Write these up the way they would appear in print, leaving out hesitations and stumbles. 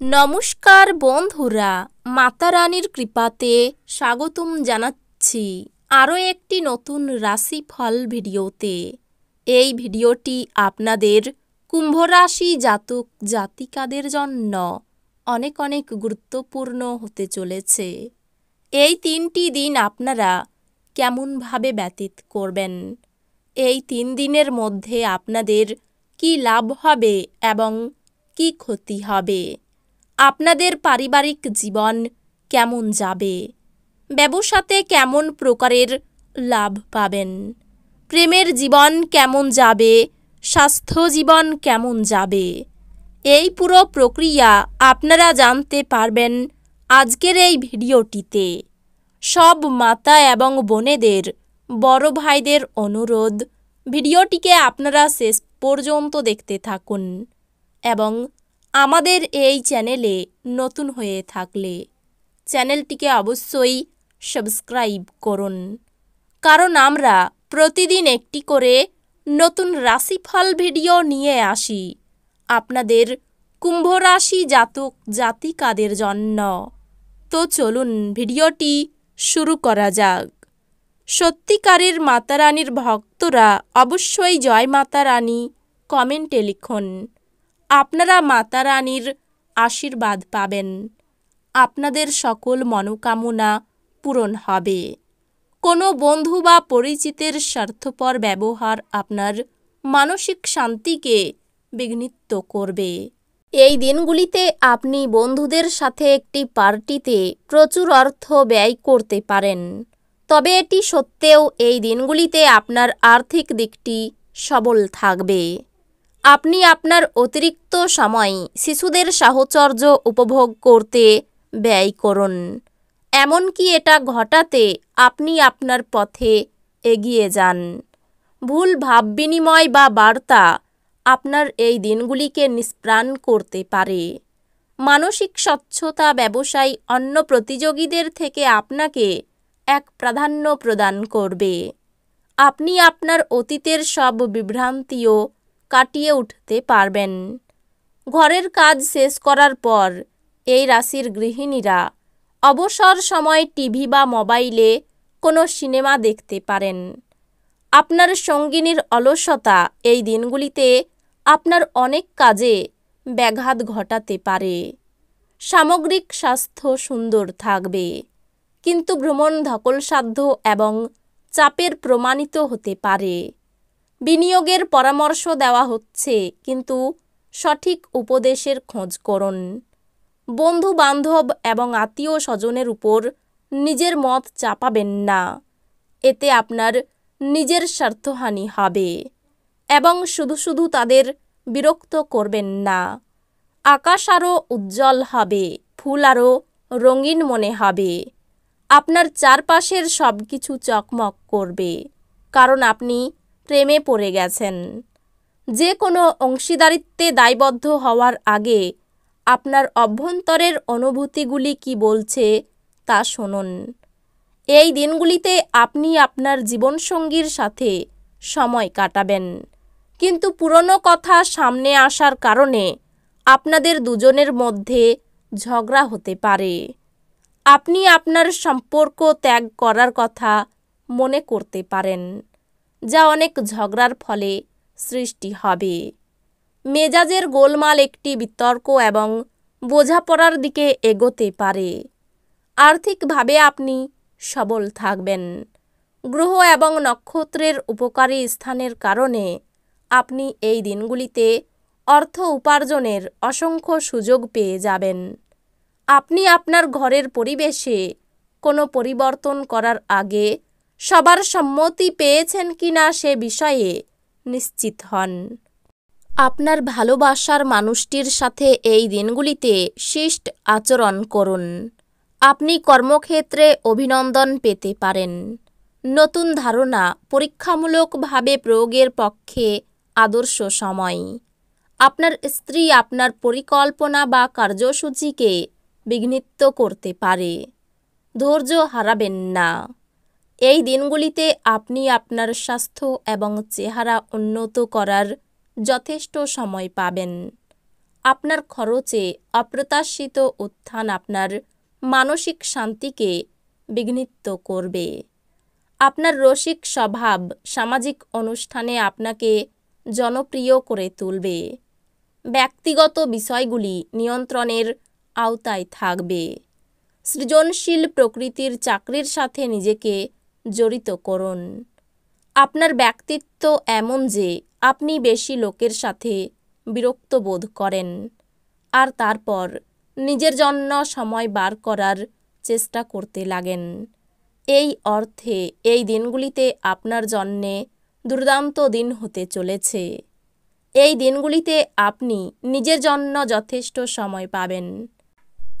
নমস্কার বন্ধুরা, মাতা রানীর কৃপাতে স্বাগতম জানাচ্ছি আরও একটি নতুন রাশিফল ভিডিওতে। এই ভিডিওটি আপনাদের কুম্ভ রাশি জাতক জাতিকাদের জন্য অনেক অনেক গুরুত্বপূর্ণ হতে চলেছে। এই 3টি দিন আপনারা কেমনভাবে ব্যতীত করবেন, এই 3 দিনের মধ্যে আপনাদের কি লাভ হবে এবং কি ক্ষতি হবে, আপনাদের পারিবারিক জীবন কেমন যাবে, ব্যবসাতে কেমন প্রকারের লাভ পাবেন, প্রেমের জীবন কেমন যাবে, স্বাস্থ্য জীবন কেমন যাবে, এই পুরো প্রক্রিয়া আপনারা জানতে পারবেন আজকের এই ভিডিওটিতে। সব মাতা এবং বোনেদের, বড় ভাইদের অনুরোধ, ভিডিওটিকে আপনারা শেষ পর্যন্ত দেখতে থাকুন এবং আমাদের এই চ্যানেলে নতুন হয়ে থাকলে চ্যানেলটিকে অবশ্যই সাবস্ক্রাইব করুন, কারণ আমরা প্রতিদিন একটি করে নতুন রাশিফল ভিডিও নিয়ে আসি আপনাদের কুম্ভ রাশি জাতক জাতিকাদের জন্য। তো চলুন ভিডিওটি শুরু করা যাক। সত্যিকারের মাতা রানীর ভক্তরা অবশ্যই জয় মাতা রানী কমেন্টে লিখুন। আপনারা মাতা রানীর আশীর্বাদ পাবেন, আপনাদের সকল মনোকামনা পূরণ হবে। কোনো বন্ধু বা পরিচিতের স্বার্থপর ব্যবহার আপনার মানসিক শান্তিকে বিঘ্নিত করবে। এই দিনগুলিতে আপনি বন্ধুদের সাথে একটি পার্টিতে প্রচুর অর্থ ব্যয় করতে পারেন, তবে এটি সত্ত্বেও এই দিনগুলিতে আপনার আর্থিক দিকটি সবল থাকবে। আপনি আপনার অতিরিক্ত সময় শিশুদের সাহচর্য উপভোগ করতে ব্যয় করুন, এমনকি এটা ঘটাতে আপনি আপনার পথে এগিয়ে যান। ভুল ভাব বিনিময় বা বার্তা আপনার এই দিনগুলিকে নিষ্প্রাণ করতে পারে। মানসিক স্বচ্ছতা ব্যবসায় অন্য প্রতিযোগীদের থেকে আপনাকে এক প্রাধান্য প্রদান করবে। আপনি আপনার অতীতের সব বিভ্রান্তিও কাটিয়ে উঠতে পারবেন। ঘরের কাজ শেষ করার পর এই রাশির গৃহিণীরা অবসর সময় টিভি বা মোবাইলে কোনো সিনেমা দেখতে পারেন। আপনার সঙ্গিনীর অলসতা এই দিনগুলিতে আপনার অনেক কাজে ব্যাঘাত ঘটাতে পারে। সামগ্রিক স্বাস্থ্য সুন্দর থাকবে, কিন্তু ভ্রমণ ধকলসাধ্য এবং চাপের প্রমাণিত হতে পারে। বিনিয়োগের পরামর্শ দেওয়া হচ্ছে, কিন্তু সঠিক উপদেশের খোঁজ করুন। বন্ধু বান্ধব এবং আত্মীয় স্বজনের উপর নিজের মত চাপাবেন না, এতে আপনার নিজের স্বার্থহানি হবে এবং শুধু শুধু তাদের বিরক্ত করবেন না। আকাশ আরও উজ্জ্বল হবে, ফুল আরও রঙিন মনে হবে। আপনার চারপাশের সব কিছু চকমক করবে, কারণ আপনি প্রেমে পড়ে গেছেন। যে কোনো অংশীদারিত্বে দায়বদ্ধ হওয়ার আগে আপনার অভ্যন্তরের অনুভূতিগুলি কি বলছে তা শুনুন। এই দিনগুলিতে আপনি আপনার জীবনসঙ্গীর সাথে সময় কাটাবেন, কিন্তু পুরনো কথা সামনে আসার কারণে আপনাদের দুজনের মধ্যে ঝগড়া হতে পারে। আপনি আপনার সম্পর্ক ত্যাগ করার কথা মনে করতে পারেন, যা অনেক ঝগড়ার ফলে সৃষ্টি হবে। মেজাজের গোলমাল একটি বিতর্ক এবং বোঝাপড়ার দিকে এগোতে পারে। আর্থিকভাবে আপনি সবল থাকবেন। গ্রহ এবং নক্ষত্রের উপকারী স্থানের কারণে আপনি এই দিনগুলিতে অর্থ উপার্জনের অসংখ্য সুযোগ পেয়ে যাবেন। আপনি আপনার ঘরের পরিবেশে কোনো পরিবর্তন করার আগে সবার সম্মতি পেয়েছেন কিনা সে বিষয়ে নিশ্চিত হন। আপনার ভালোবাসার মানুষটির সাথে এই দিনগুলিতে শিষ্ট আচরণ করুন। আপনি কর্মক্ষেত্রে অভিনন্দন পেতে পারেন। নতুন ধারণা পরীক্ষামূলকভাবে প্রয়োগের পক্ষে আদর্শ সময়। আপনার স্ত্রী আপনার পরিকল্পনা বা কার্যসূচিকে বিঘ্নিত করতে পারে। ধৈর্য হারাবেন না। এই দিনগুলিতে আপনি আপনার স্বাস্থ্য এবং চেহারা উন্নত করার যথেষ্ট সময় পাবেন। আপনার খরচে অপ্রত্যাশিত উত্থান আপনার মানসিক শান্তিকে বিঘ্নিত করবে। আপনার রসিক স্বভাব সামাজিক অনুষ্ঠানে আপনাকে জনপ্রিয় করে তুলবে। ব্যক্তিগত বিষয়গুলি নিয়ন্ত্রণের আওতায় থাকবে। সৃজনশীল প্রকৃতির চাকরির সাথে নিজেকে জড়িত করুন। আপনার ব্যক্তিত্ব এমন যে আপনি বেশি লোকের সাথে বিরক্ত বোধ করেন, আর তারপর নিজের জন্য সময় বার করার চেষ্টা করতে লাগেন। এই অর্থে এই দিনগুলিতে আপনার জন্যে দুর্দান্ত দিন হতে চলেছে। এই দিনগুলিতে আপনি নিজের জন্য যথেষ্ট সময় পাবেন।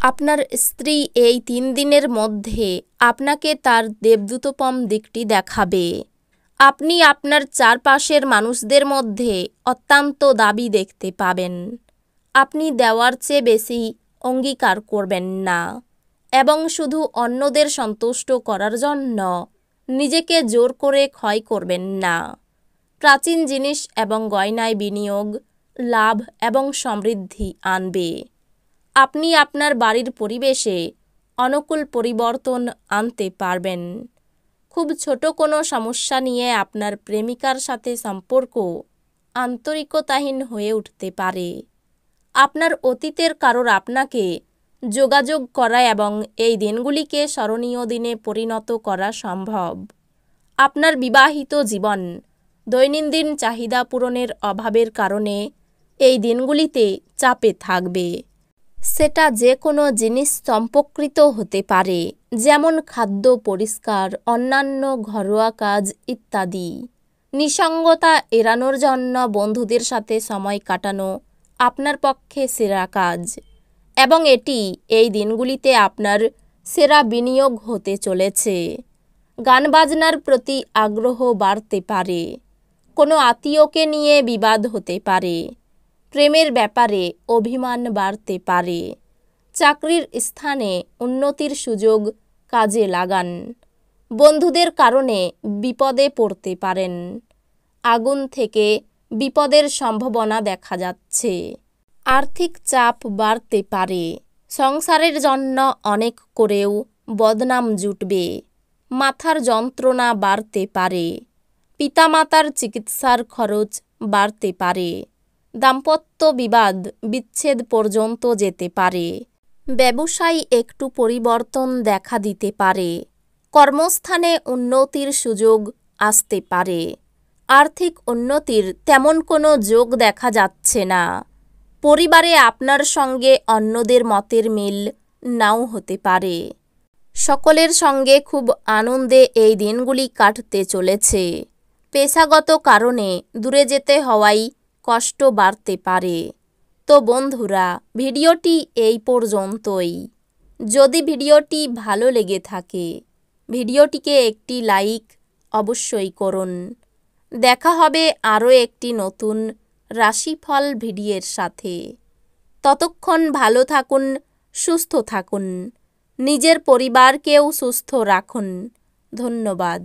আপনার স্ত্রী এই 3 দিনের মধ্যে আপনাকে তার দেবদূতোপম দিকটি দেখাবে। আপনি আপনার চারপাশের মানুষদের মধ্যে অত্যন্ত দাবি দেখতে পাবেন। আপনি দেওয়ার চেয়ে বেশি অঙ্গীকার করবেন না এবং শুধু অন্যদের সন্তুষ্ট করার জন্য নিজেকে জোর করে ক্ষয় করবেন না। প্রাচীন জিনিস এবং গয়নায় বিনিয়োগ লাভ এবং সমৃদ্ধি আনবে। আপনি আপনার বাড়ির পরিবেশে অনুকূল পরিবর্তন আনতে পারবেন। খুব ছোট কোনো সমস্যা নিয়ে আপনার প্রেমিকার সাথে সম্পর্ক আন্তরিকতাহীন হয়ে উঠতে পারে। আপনার অতীতের কারোর আপনাকে যোগাযোগ করা এবং এই দিনগুলিকে স্মরণীয় দিনে পরিণত করা সম্ভব। আপনার বিবাহিত জীবন দৈনন্দিন চাহিদা পূরণের অভাবের কারণে এই দিনগুলিতে চাপে থাকবে। সেটা যে কোনো জিনিস সম্পর্কিত হতে পারে, যেমন খাদ্য, পরিষ্কার, অন্যান্য ঘরোয়া কাজ ইত্যাদি। নিসঙ্গতা এড়ানোর জন্য বন্ধুদের সাথে সময় কাটানো আপনার পক্ষে সেরা কাজ এবং এটি এই দিনগুলিতে আপনার সেরা বিনিয়োগ হতে চলেছে। গান বাজনার প্রতি আগ্রহ বাড়তে পারে। কোনো আত্মীয়কে নিয়ে বিবাদ হতে পারে। প্রেমের ব্যাপারে অভিমান বাড়তে পারে। চাকরির স্থানে উন্নতির সুযোগ কাজে লাগান। বন্ধুদের কারণে বিপদে পড়তে পারেন। আগুন থেকে বিপদের সম্ভাবনা দেখা যাচ্ছে। আর্থিক চাপ বাড়তে পারে। সংসারের জন্য অনেক করেও বদনাম জুটবে। মাথার যন্ত্রণা বাড়তে পারে। পিতামাতার চিকিৎসার খরচ বাড়তে পারে। দাম্পত্য বিবাদ বিচ্ছেদ পর্যন্ত যেতে পারে। ব্যবসায় একটু পরিবর্তন দেখা দিতে পারে। কর্মস্থানে উন্নতির সুযোগ আসতে পারে। আর্থিক উন্নতির তেমন কোনো যোগ দেখা যাচ্ছে না। পরিবারে আপনার সঙ্গে অন্যদের মতের মিল নাও হতে পারে। সকলের সঙ্গে খুব আনন্দে এই দিনগুলি কাটতে চলেছে। পেশাগত কারণে দূরে যেতে হওয়ায় কষ্ট বাড়তে পারে। তো বন্ধুরা, ভিডিওটি এই পর্যন্তই। যদি ভিডিওটি ভালো লেগে থাকে ভিডিওটিকে একটি লাইক অবশ্যই করুন। দেখা হবে আরও একটি নতুন রাশিফল ভিডিওর সাথে। ততক্ষণ ভালো থাকুন, সুস্থ থাকুন, নিজের পরিবারকেও সুস্থ রাখুন। ধন্যবাদ।